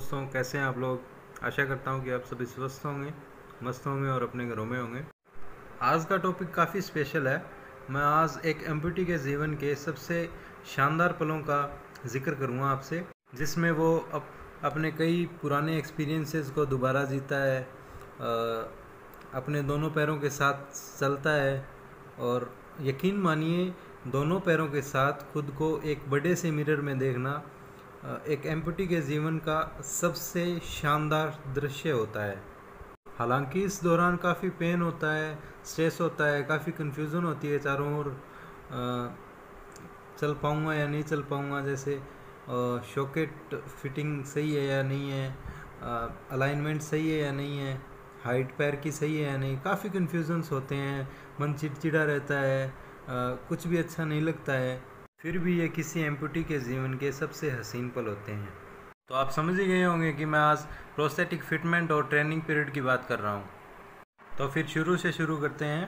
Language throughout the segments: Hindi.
दोस्तों, कैसे हैं आप लोग। आशा करता हूं कि आप सभी स्वस्थ होंगे, मस्त होंगे और अपने घरों में होंगे। आज का टॉपिक काफ़ी स्पेशल है। मैं आज एक एम्पूटी के जीवन के सबसे शानदार पलों का जिक्र करूंगा आपसे, जिसमें वो अपने कई पुराने एक्सपीरियंसेस को दोबारा जीता है, अपने दोनों पैरों के साथ चलता है और यकीन मानिए दोनों पैरों के साथ खुद को एक बड़े से मिरर में देखना एक एम्पूटी के जीवन का सबसे शानदार दृश्य होता है। हालांकि इस दौरान काफ़ी पेन होता है, स्ट्रेस होता है, काफ़ी कन्फ्यूज़न होती है चारों ओर, चल पाऊँगा या नहीं चल पाऊँगा, जैसे शॉकेट फिटिंग सही है या नहीं है, अलाइनमेंट सही है या नहीं है, हाइट पैर की सही है या नहीं। काफ़ी कन्फ्यूजन्स होते हैं, मन चिड़चिड़ा रहता है, कुछ भी अच्छा नहीं लगता है। फिर भी ये किसी एम्पूटी के जीवन के सबसे हसीन पल होते हैं। तो आप समझ ही गए होंगे कि मैं आज प्रोस्थेटिक फिटमेंट और ट्रेनिंग पीरियड की बात कर रहा हूँ। तो फिर शुरू करते हैं।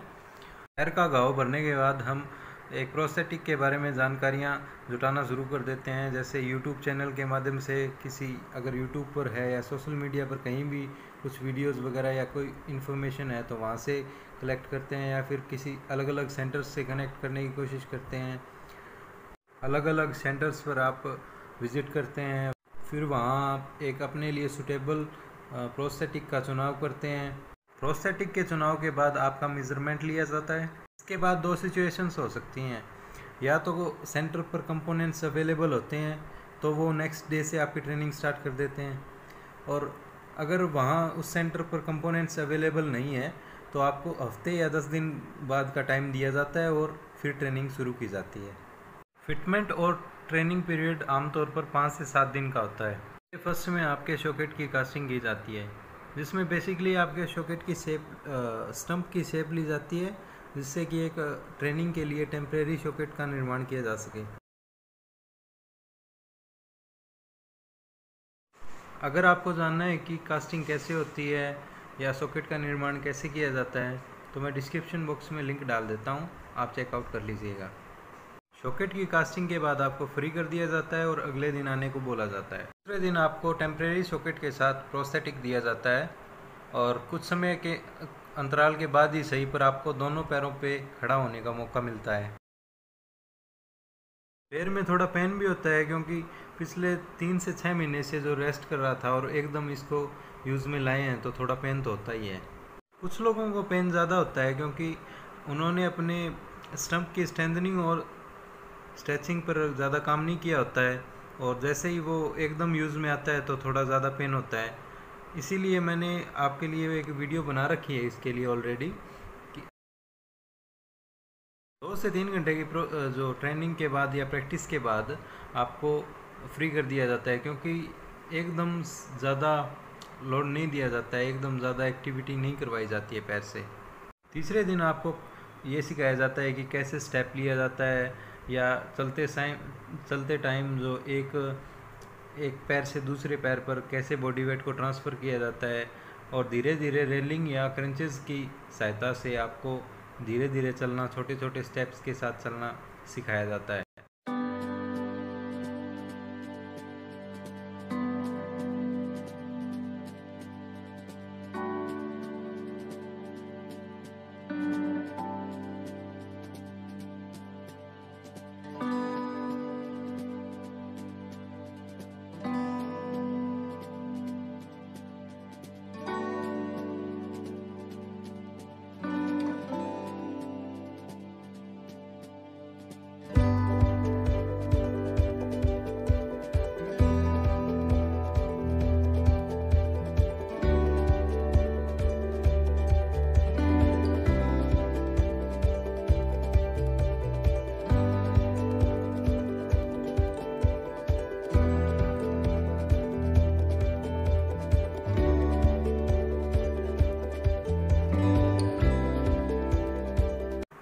पैर का घाव भरने के बाद हम एक प्रोस्थेटिक के बारे में जानकारियाँ जुटाना शुरू कर देते हैं। जैसे यूट्यूब चैनल के माध्यम से अगर यूट्यूब पर है या सोशल मीडिया पर कहीं भी कुछ वीडियोस वगैरह या कोई इन्फॉर्मेशन है तो वहाँ से कलेक्ट करते हैं, या फिर किसी अलग अलग सेंटर्स से कनेक्ट करने की कोशिश करते हैं। अलग अलग सेंटर्स पर आप विज़िट करते हैं, फिर वहाँ आप एक अपने लिए सूटेबल प्रोस्थेटिक का चुनाव करते हैं। प्रोस्थेटिक के चुनाव के बाद आपका मेज़रमेंट लिया जाता है। इसके बाद दो सिचुएशंस हो सकती हैं, या तो वो सेंटर पर कंपोनेंट्स अवेलेबल होते हैं तो वो नेक्स्ट डे से आपकी ट्रेनिंग स्टार्ट कर देते हैं, और अगर वहाँ उस सेंटर पर कंपोनेंट्स अवेलेबल नहीं है तो आपको हफ्ते या 10 दिन बाद का टाइम दिया जाता है और फिर ट्रेनिंग शुरू की जाती है। फिटमेंट और ट्रेनिंग पीरियड आमतौर पर 5 से 7 दिन का होता है। फर्स्ट में आपके शॉकेट की कास्टिंग की जाती है, जिसमें बेसिकली आपके शॉकेट की स्टंप की शेप ली जाती है, जिससे कि एक ट्रेनिंग के लिए टेम्परेरी शॉकेट का निर्माण किया जा सके। अगर आपको जानना है कि कास्टिंग कैसे होती है या सॉकेट का निर्माण कैसे किया जाता है तो मैं डिस्क्रिप्शन बॉक्स में लिंक डाल देता हूँ, आप चेकआउट कर लीजिएगा। शॉकेट की कास्टिंग के बाद आपको फ्री कर दिया जाता है और अगले दिन आने को बोला जाता है। दूसरे दिन आपको टेम्परेरी शॉकेट के साथ प्रोस्थेटिक दिया जाता है, और कुछ समय के अंतराल के बाद ही सही पर आपको दोनों पैरों पे खड़ा होने का मौका मिलता है। पैर में थोड़ा पेन भी होता है, क्योंकि पिछले 3 से 6 महीने से जो रेस्ट कर रहा था और एकदम इसको यूज़ में लाए हैं तो थोड़ा पेन तो होता ही है। कुछ लोगों को पेन ज़्यादा होता है क्योंकि उन्होंने अपने स्टंप की स्ट्रेंथनिंग और स्ट्रेचिंग पर ज़्यादा काम नहीं किया होता है, और जैसे ही वो एकदम यूज़ में आता है तो थोड़ा ज़्यादा पेन होता है। इसीलिए मैंने आपके लिए एक वीडियो बना रखी है इसके लिए ऑलरेडी, कि 2 से 3 घंटे की जो ट्रेनिंग के बाद या प्रैक्टिस के बाद आपको फ्री कर दिया जाता है, क्योंकि एकदम ज़्यादा लोड नहीं दिया जाता है, एकदम ज़्यादा एक्टिविटी नहीं करवाई जाती है पैर से। तीसरे दिन आपको ये सिखाया जाता है कि कैसे स्टेप लिया जाता है, या चलते टाइम जो एक पैर से दूसरे पैर पर कैसे बॉडी वेट को ट्रांसफ़र किया जाता है, और धीरे धीरे रेलिंग या क्रंचेस की सहायता से आपको धीरे धीरे चलना, छोटे छोटे स्टेप्स के साथ चलना सिखाया जाता है।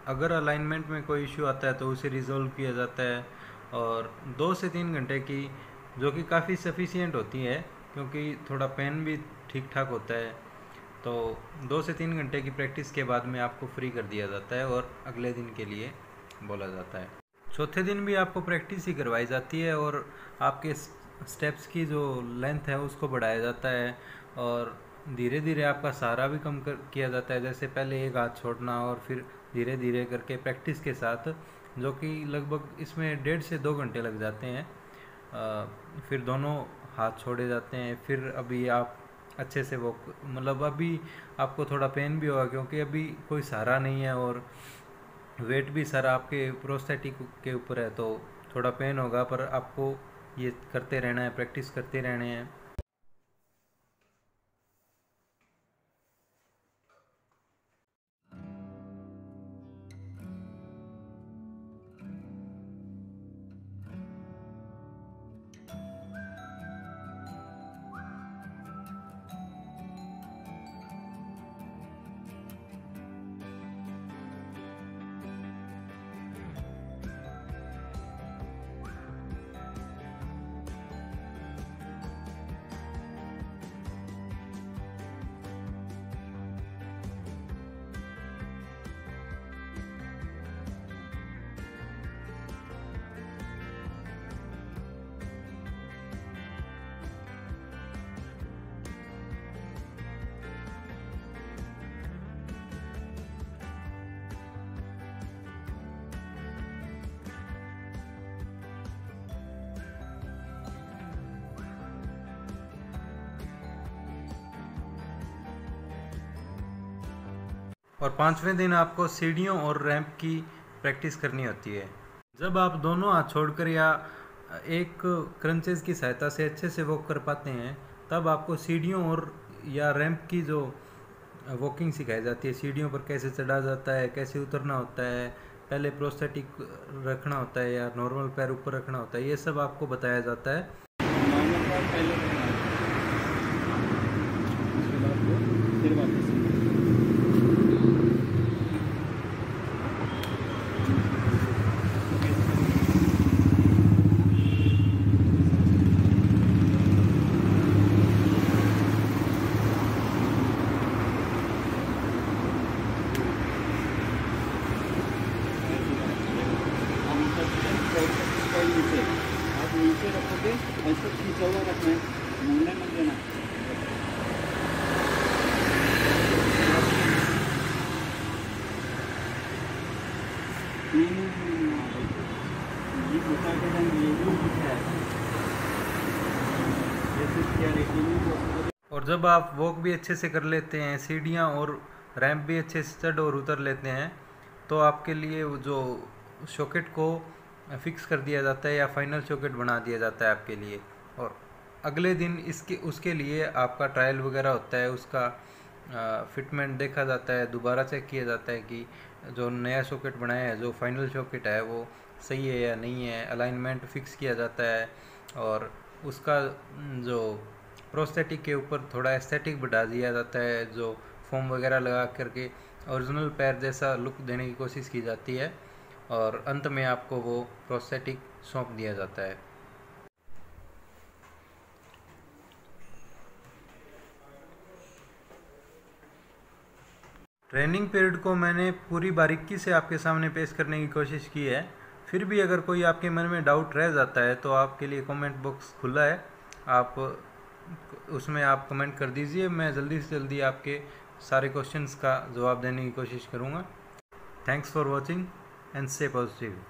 अगर अलाइनमेंट में कोई इशू आता है तो उसे रिज़ोल्व किया जाता है, और 2 से 3 घंटे की, जो कि काफ़ी सफिशिएंट होती है क्योंकि थोड़ा पेन भी ठीक ठाक होता है, तो 2 से 3 घंटे की प्रैक्टिस के बाद में आपको फ्री कर दिया जाता है और अगले दिन के लिए बोला जाता है। चौथे दिन भी आपको प्रैक्टिस ही करवाई जाती है और आपके स्टेप्स की जो लेंथ है उसको बढ़ाया जाता है, और धीरे धीरे आपका सहारा भी कम किया जाता है। जैसे पहले एक हाथ छोड़ना और फिर धीरे धीरे करके प्रैक्टिस के साथ, जो कि लगभग इसमें 1.5 से 2 घंटे लग जाते हैं। फिर दोनों हाथ छोड़े जाते हैं। फिर अभी आप अच्छे से वो, मतलब अभी आपको थोड़ा पेन भी होगा क्योंकि अभी कोई सहारा नहीं है और वेट भी सारा आपके प्रोस्थेटिक के ऊपर है, तो थोड़ा पेन होगा, पर आपको ये करते रहना है, प्रैक्टिस करते रहने हैं। और 5वें दिन आपको सीढ़ियों और रैंप की प्रैक्टिस करनी होती है। जब आप दोनों हाथ छोड़कर या एक क्रंचेस की सहायता से अच्छे से वॉक कर पाते हैं, तब आपको सीढ़ियों और या रैंप की जो वॉकिंग सिखाई जाती है, सीढ़ियों पर कैसे चढ़ा जाता है, कैसे उतरना होता है, पहले प्रोस्थेटिक रखना होता है या नॉर्मल पैर ऊपर रखना होता है, ये सब आपको बताया जाता है। नॉर्मल पैर पहले रखना है, उसके बाद वो फिर वापस नीचे, आप नीचे रखोगे, ऐसे खींचा हुआ रखना है, मुड़ने मत देना। ये उठा के देंगे, ये भी है, जैसे क्या रेटिंग। और जब आप वॉक भी अच्छे से कर लेते हैं, सीढ़ियाँ और रैंप भी अच्छे से चढ़ और उतर लेते हैं, तो आपके लिए वो जो शॉकेट को फिक्स कर दिया जाता है या फाइनल शॉकेट बना दिया जाता है आपके लिए। और अगले दिन इसके उसके लिए आपका ट्रायल वगैरह होता है, उसका फिटमेंट देखा जाता है, दोबारा चेक किया जाता है कि जो नया शॉकेट बनाया है, जो फाइनल शॉकेट है, वो सही है या नहीं है। अलाइनमेंट फिक्स किया जाता है और उसका जो प्रोस्थेटिक के ऊपर थोड़ा एस्थेटिक बढ़ा दिया जाता है, जो फोम वगैरह लगा करके ओरिजिनल पैर जैसा लुक देने की कोशिश की जाती है, और अंत में आपको वो प्रोस्थेटिक सौंप दिया जाता है। ट्रेनिंग पीरियड को मैंने पूरी बारीकी से आपके सामने पेश करने की कोशिश की है। फिर भी अगर कोई आपके मन में डाउट रह जाता है तो आपके लिए कमेंट बॉक्स खुला है, आप उसमें आप कमेंट कर दीजिए। मैं जल्दी से जल्दी आपके सारे क्वेश्चंस का जवाब देने की कोशिश करूँगा। Thanks for watching and stay positive.